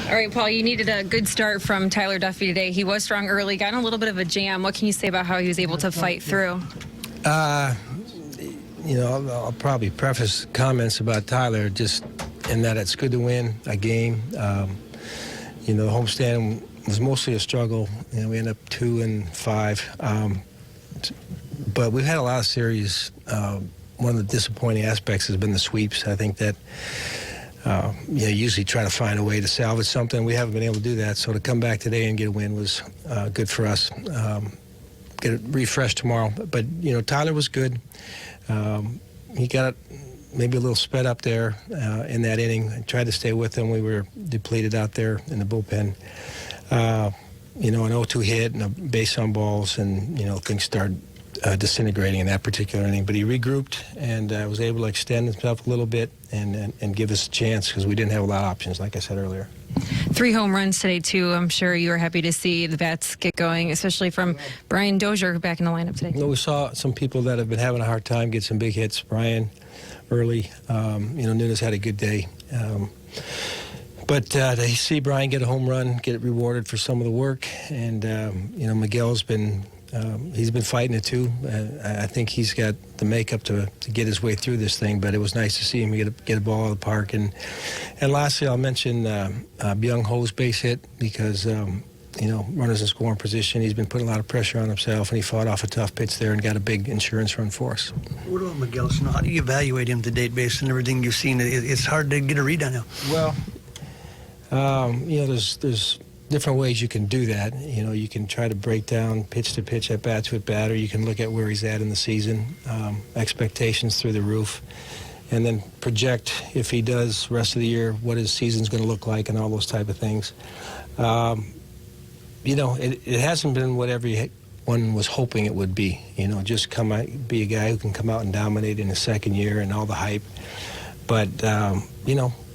All right, Paul, you needed a good start from Tyler Duffey today. He was strong early, got in a little bit of a jam. What can you say about how he was able to fight through? I'll probably preface comments about Tyler just in that it's good to win a game. The homestand was mostly a struggle. We ended up 2-5. But we've had a lot of series. One of the disappointing aspects has been the sweeps. I think that usually try to find a way to salvage something. We haven't been able to do that. So to come back today and get a win was good for us. Get it refreshed tomorrow. But, Tyler was good. He got maybe a little sped up there in that inning. I tried to stay with him. We were depleted out there in the bullpen. An 0-2 hit and a base on balls, and, things started disintegrating in that particular inning. But he regrouped and was able to extend himself a little bit and give us a chance because we didn't have a lot of options, like I said earlier. 3 home runs today, too. I'm sure you were happy to see the bats get going, especially from Brian Dozier back in the lineup today. We saw some people that have been having a hard time get some big hits. Brian early. Nunez had a good day. But to see Brian get a home run, get it rewarded for some of the work, and Miguel's been he's been fighting it too. I think he's got the makeup to get his way through this thing. But it was nice to see him get a ball out of the park. And lastly, I'll mention Byung Ho's base hit because runners in scoring position. He's been putting a lot of pressure on himself, and he fought off a tough pitch there and got a big insurance run for us. What about Miguel Sano? How do you evaluate him to date based on everything you've seen? It's hard to get a read on him. Well, there's different ways you can do that. You can try to break down pitch to pitch, at bat to at bat, or you can look at where he's at in the season, expectations through the roof, and then project if he does rest of the year what his season's going to look like and all those type of things. It hasn't been what everyone was hoping it would be. Just be a guy who can come out and dominate in his second year and all the hype. But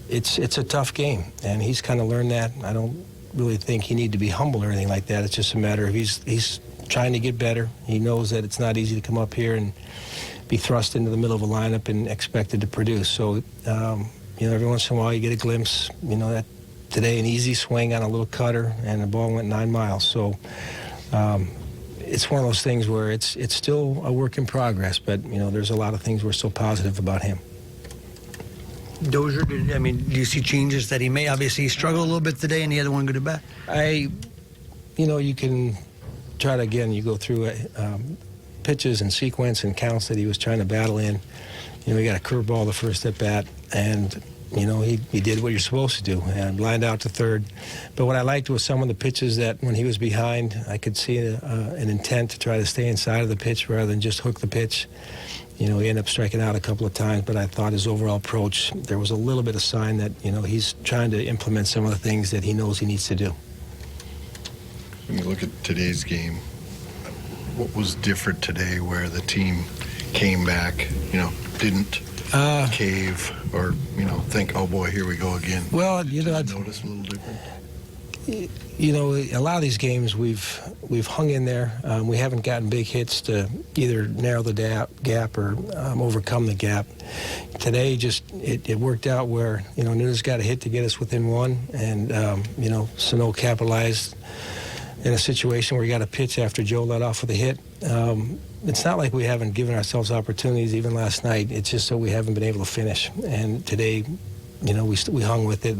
it's a tough game, and he's kind of learned that. I don't really think he need to be humble or anything like that. It's just a matter of he's trying to get better. He knows that it's not easy to come up here and be thrust into the middle of a lineup and expected to produce. So every once in a while you get a glimpse. That today an easy swing on a little cutter and the ball went 9 miles. So it's one of those things where it's still a work in progress, but there's a lot of things we're still positive about him. Dozier, do you see changes that he may? Obviously, he struggled a little bit today, and he had one good at bat. You can try to, again, you go through pitches and sequence and counts that he was trying to battle in. He got a curveball the first at bat, and he did what you're supposed to do and lined out to third. But what I liked was some of the pitches that when he was behind, I could see an intent to try to stay inside of the pitch rather than just hook the pitch. He ended up striking out a couple of times, but I thought his overall approach, there was a little bit of sign that, he's trying to implement some of the things that he knows he needs to do. When you look at today's game, what was different today where the team came back, didn't cave or, think, oh boy, here we go again? Well, I'd notice a little different. A lot of these games we've hung in there. We haven't gotten big hits to either narrow the gap or overcome the gap. Today, it worked out where Nunez got a hit to get us within 1, and Sano capitalized in a situation where he got a pitch after Joe let off with a hit. It's not like we haven't given ourselves opportunities even last night. It's just so we haven't been able to finish. And today, we hung with it.